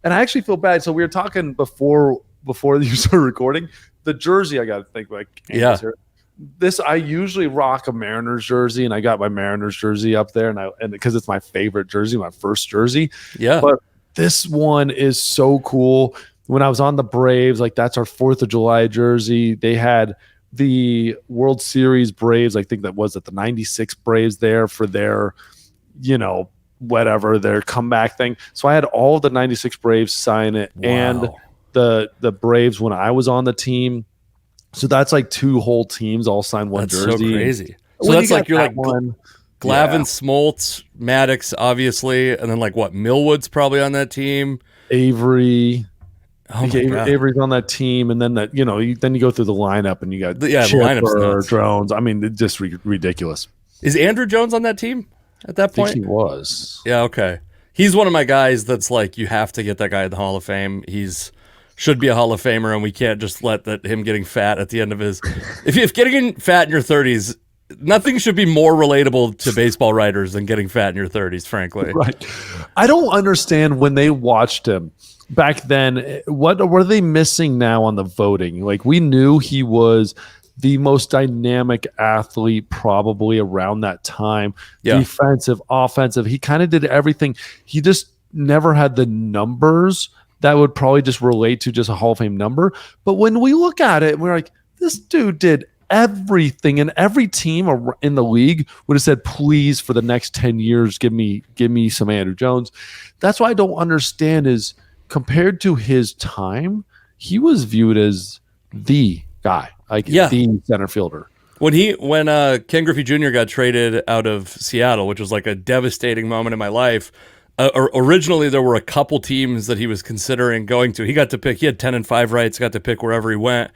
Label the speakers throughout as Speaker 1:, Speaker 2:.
Speaker 1: And I actually feel bad. So we were talking before you started recording. The jersey, I got to think like here. This I usually rock a Mariners jersey, and I got my Mariners jersey up there, and because it's my favorite jersey, my first jersey.
Speaker 2: Yeah.
Speaker 1: But this one is so cool. When I was on the Braves, like that's our 4th of July jersey. They had the World Series Braves. I think that was at the 96 Braves there for their, whatever, their comeback thing. So I had all of the 96 Braves sign it.
Speaker 2: Wow.
Speaker 1: And the Braves when I was on the team. So that's like 2 whole teams all signed one jersey.
Speaker 2: That's so crazy. So that's like you're like one. Glavin, Smoltz, Maddox, obviously, and then like what? Millwood's probably on that team.
Speaker 1: Avery.
Speaker 2: Oh my God.
Speaker 1: Avery's on that team, and then that then you go through the lineup, and you got
Speaker 2: the lineup's
Speaker 1: Drones. I mean, it's just ridiculous.
Speaker 2: Is Andrew Jones on that team at that point?
Speaker 1: I think he was.
Speaker 2: Yeah. Okay. He's one of my guys that's like you have to get that guy in the Hall of Fame. Should be a Hall of Famer, and we can't just let him getting fat at the end of his. If getting fat in your 30s, nothing should be more relatable to baseball writers than getting fat in your 30s, frankly.
Speaker 1: Right. I don't understand when they watched him back then. What were they missing now on the voting? Like we knew he was the most dynamic athlete probably around that time. Yeah. Defensive, offensive. He kind of did everything. He just never had the numbers that would probably just relate to just a Hall of Fame number. But when we look at it, we're like, this dude did everything, and every team in the league would have said, please, for the next 10 years, give me some Andrew Jones. That's why I don't understand is compared to his time, he was viewed as the guy, the center fielder.
Speaker 2: When Ken Griffey Jr. got traded out of Seattle, which was like a devastating moment in my life, originally, there were a couple teams that he was considering going to. He got to pick. He had 10-5 rights. Got to pick wherever he went,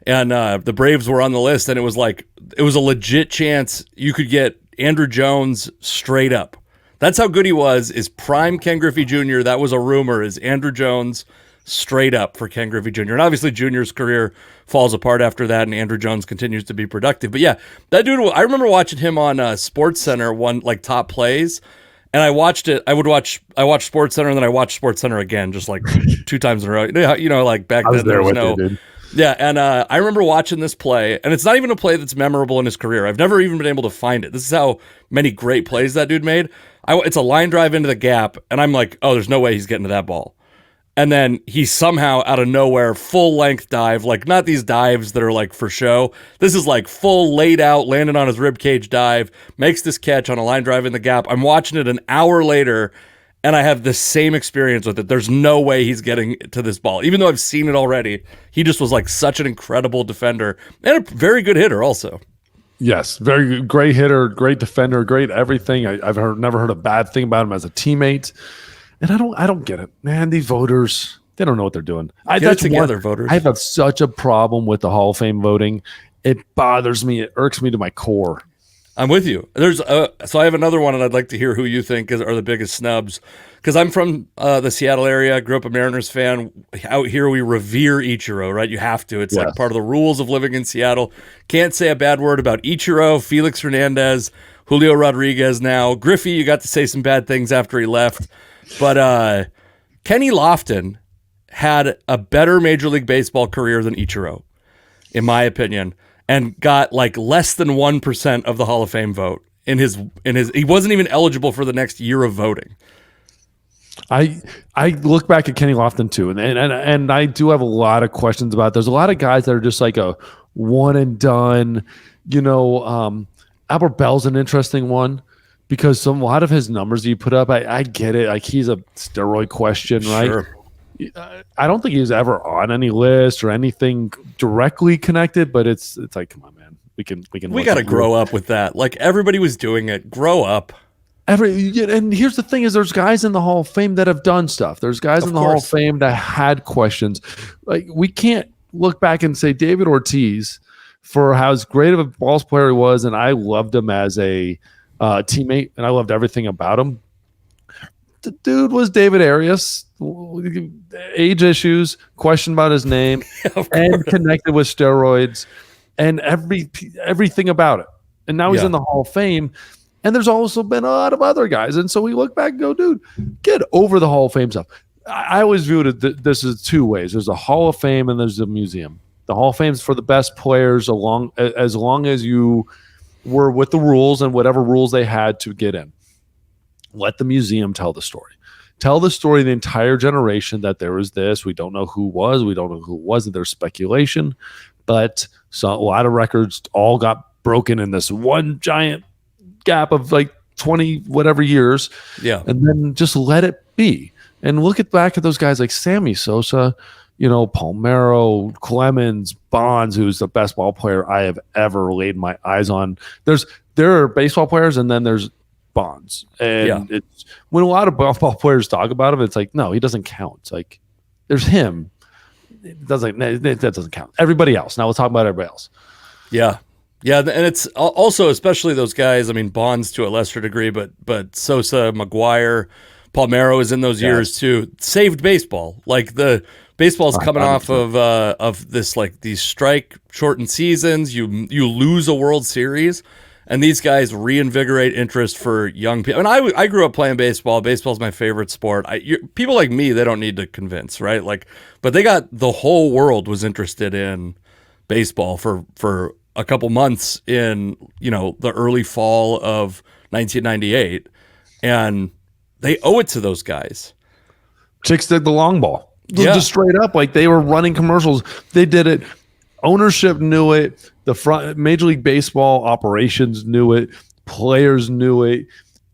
Speaker 2: and the Braves were on the list. And it was a legit chance you could get Andrew Jones straight up. That's how good he was. Is prime Ken Griffey Jr. That was a rumor. Is Andrew Jones straight up for Ken Griffey Jr. And obviously Jr.'s career falls apart after that, and Andrew Jones continues to be productive. But yeah, that dude. I remember watching him on SportsCenter one like top plays. And I watched it. I watched SportsCenter, and then I watched SportsCenter again, just like 2 times in a row. Like back then there was no. Yeah, and I remember watching this play, and it's not even a play that's memorable in his career. I've never even been able to find it. This is how many great plays that dude made. It's a line drive into the gap, and I'm like, oh, there's no way he's getting to that ball. And then he somehow, out of nowhere, full-length dive, like not these dives that are like for show. This is like full laid out, landed on his ribcage dive, makes this catch on a line drive in the gap. I'm watching it an hour later, and I have the same experience with it. There's no way he's getting to this ball. Even though I've seen it already, he just was like such an incredible defender and a very good hitter also.
Speaker 1: Yes, very good, great hitter, great defender, great everything. I've never heard a bad thing about him as a teammate. And I don't get it, man. These voters, they don't know what they're doing.
Speaker 2: Voters.
Speaker 1: I have such a problem with the Hall of Fame voting. It bothers me. It irks me to my core.
Speaker 2: I'm with you. So I have another one, and I'd like to hear who you think are the biggest snubs. Because I'm from the Seattle area. Grew up a Mariners fan. Out here, we revere Ichiro, right? You have to. It's like part of the rules of living in Seattle. Can't say a bad word about Ichiro, Felix Hernandez, Julio Rodriguez now. Griffey, you got to say some bad things after he left. But Kenny Lofton had a better Major League Baseball career than Ichiro, in my opinion, and got like less than 1% of the Hall of Fame vote in his. He wasn't even eligible for the next year of voting.
Speaker 1: I look back at Kenny Lofton too, and I do have a lot of questions about it. There's a lot of guys that are just like a one and done. Albert Bell's an interesting one. Because a lot of his numbers you put up, I get it. Like he's a steroid question, right?
Speaker 2: Sure.
Speaker 1: I don't think he was ever on any list or anything directly connected. But it's like, come on, man. We got
Speaker 2: to grow up with that. Like everybody was doing it. Grow up.
Speaker 1: And here's the thing: is there's guys in the Hall of Fame that have done stuff. There's guys in the Hall of Fame that had questions. Like we can't look back and say David Ortiz for how great of a ball player he was, and I loved him as a teammate, and I loved everything about him. The dude was David Arias, age issues, question about his name, and connected with steroids, and everything about it. And now he's in the Hall of Fame, and there's also been a lot of other guys. And so we look back and go, dude, get over the Hall of Fame stuff. I always viewed it this is two ways. There's a Hall of Fame and there's a museum. The Hall of Fame is for the best players as long as you were with the rules and whatever rules they had to get in. Let the museum tell the story. Tell the story of the entire generation that there was this. We don't know who was. We don't know who wasn't. There's speculation. But a lot of records all got broken in this one giant gap of like 20 whatever years.
Speaker 2: Yeah.
Speaker 1: And then just let it be. And look back at those guys like Sammy Sosa, Palmeiro, Clemens, Bonds, who's the best ball player I have ever laid my eyes on. There are baseball players, and then there's Bonds. And it's when a lot of baseball players talk about him, it's like, no, he doesn't count. It's like there's him. That doesn't count. Everybody else. Now let's talk about everybody else.
Speaker 2: Yeah. Yeah, and it's also, especially those guys, I mean, Bonds to a lesser degree, but Sosa, McGuire, Palmeiro is in those years too. Saved baseball. Like the baseball's coming off of this, like these strike shortened seasons. You lose a World Series, and these guys reinvigorate interest for young people. And I grew up playing baseball. Baseball's my favorite sport. People like me, they don't need to convince, right? Like, but the whole world was interested in baseball for a couple months in the early fall of 1998, and they owe it to those guys.
Speaker 1: Chicks did the long ball. Just straight up, like they were running commercials. They did it. Ownership knew it. The front Major League Baseball operations knew it. Players knew it.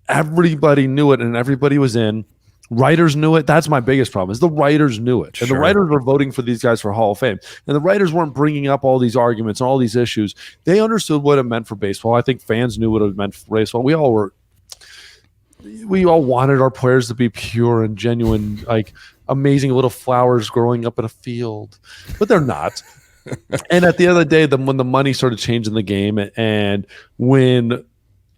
Speaker 1: Everybody knew it, and everybody was in. Writers knew it. That's my biggest problem is the writers knew it. And the writers were voting for these guys for Hall of Fame. And the writers weren't bringing up all these arguments and all these issues. They understood what it meant for baseball. I think fans knew what it meant for baseball. We all wanted our players to be pure and genuine, like amazing little flowers growing up in a field, but they're not. And at the end of the day, when the money started changing the game and when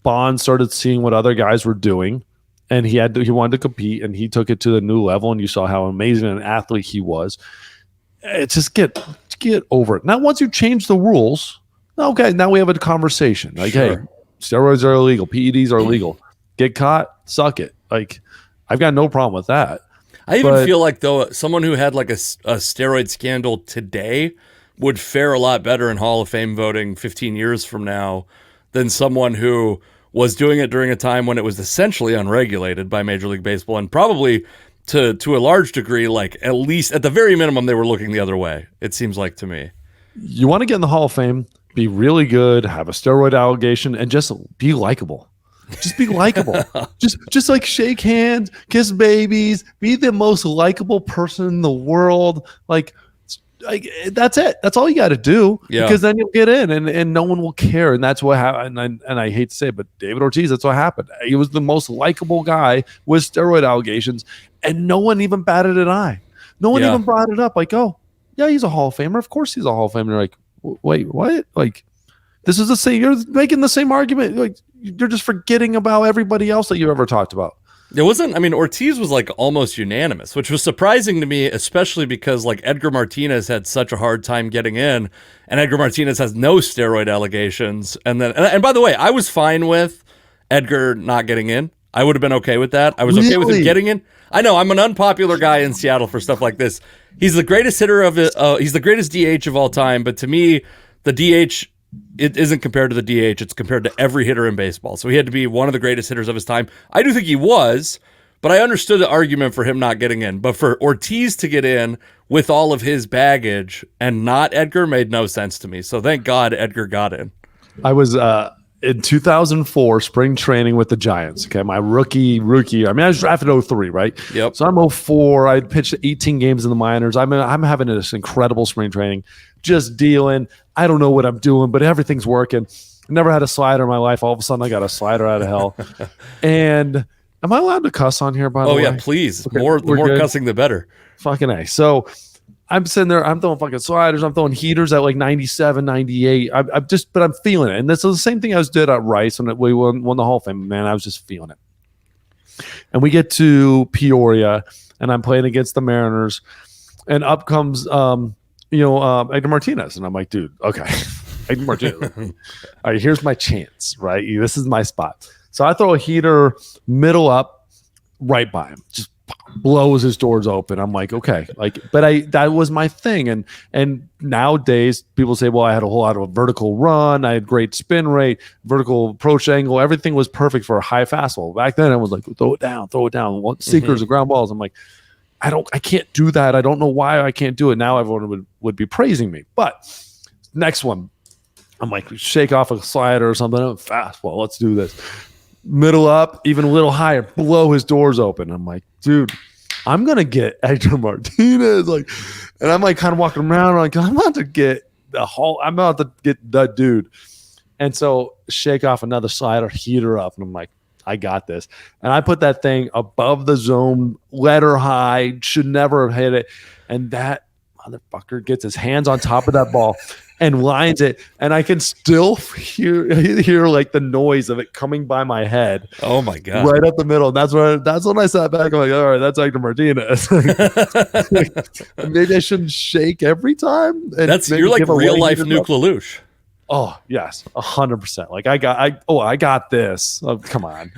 Speaker 1: Bond started seeing what other guys were doing, and he wanted to compete, and he took it to the new level, and you saw how amazing an athlete he was. It's just get over it. Now, once you change the rules, okay, now we have a conversation. Like, hey, steroids are illegal, PEDs are illegal. Get caught, suck it. Like, I've got no problem with that.
Speaker 2: I even feel like, though, someone who had like a steroid scandal today would fare a lot better in Hall of Fame voting 15 years from now than someone who was doing it during a time when it was essentially unregulated by Major League Baseball, and probably to a large degree, like at least at the very minimum, they were looking the other way. It seems like to me.
Speaker 1: You want to get in the Hall of Fame, be really good, have a steroid allegation, and just be likable. Just be likable. just like shake hands, kiss babies, be the most likable person in the world. Like that's it. That's all you got to do. Yeah. Because then you'll get in, and no one will care. And that's what happened. And I hate to say it, but David Ortiz, that's what happened. He was the most likable guy with steroid allegations, and no one even batted an eye. No one even brought it up. Like, oh, yeah, he's a Hall of Famer. Of course he's a Hall of Famer. They're like, wait, what? Like, this is the same. You're making the same argument. Like, you're just forgetting about everybody else that you ever talked about.
Speaker 2: It wasn't, I mean, Ortiz was like almost unanimous, which was surprising to me, especially because like Edgar Martinez had such a hard time getting in, and Edgar Martinez has no steroid allegations. And by the way, I was fine with Edgar not getting in. I would have been okay with that. I was okay with him getting in. I know I'm an unpopular guy in Seattle for stuff like this. He's the greatest hitter he's the greatest DH of all time. But to me, the DH, it isn't compared to the DH. It's compared to every hitter in baseball. So he had to be one of the greatest hitters of his time. I do think he was, but I understood the argument for him not getting in. But for Ortiz to get in with all of his baggage and not Edgar made no sense to me. So thank God Edgar got in.
Speaker 1: I was in 2004 spring training with the Giants. Okay, my rookie year. I mean, I was drafted 03, right?
Speaker 2: Yep.
Speaker 1: So I'm 04. I pitched 18 games in the minors. I'm having this incredible spring training, just dealing. I don't know what I'm doing, but everything's working. Never had a slider in my life. All of a sudden, I got a slider out of hell. And am I allowed to cuss on here, by the way?
Speaker 2: Oh, yeah, please. Okay, the more cussing, the better.
Speaker 1: Fucking A. So I'm sitting there. I'm throwing fucking sliders. I'm throwing heaters at like 97, 98. But I'm feeling it. And this is the same thing I did at Rice when we won the Hall of Fame. Man, I was just feeling it. And we get to Peoria, and I'm playing against the Mariners. And up comes Edgar Martinez. And I'm like, dude, okay. Edgar Martinez. All right, here's my chance, right? This is my spot. So I throw a heater middle up right by him. Just blows his doors open. I'm like, okay, like, but that was my thing. And nowadays people say, well, I had a whole lot of a vertical run, I had great spin rate, vertical approach angle, everything was perfect for a high fastball. Back then I was like, throw it down, sinkers and ground balls. I'm like, I can't do that. I don't know why I can't do it. Now everyone would be praising me. But next one, I'm like, shake off a slider or something. Fastball, let's do this. Middle up, even a little higher, blow his doors open. I'm like, dude, I'm gonna get Hector Martinez. Like, and I'm like kind of walking around, like, I'm about to get the dude. And so shake off another slider, heat her up, and I'm like, I got this. And I put that thing above the zone, let her high, should never have hit it. And that motherfucker gets his hands on top of that ball and lines it, and I can still hear like the noise of it coming by my head.
Speaker 2: Oh my god!
Speaker 1: Right up the middle. And that's when I sat back. I'm like, all right, that's Hector Martinez. Maybe I shouldn't shake every time.
Speaker 2: You're like real life Nuke LaLoosh.
Speaker 1: Oh yes, 100%. Like I got this. Oh, come on.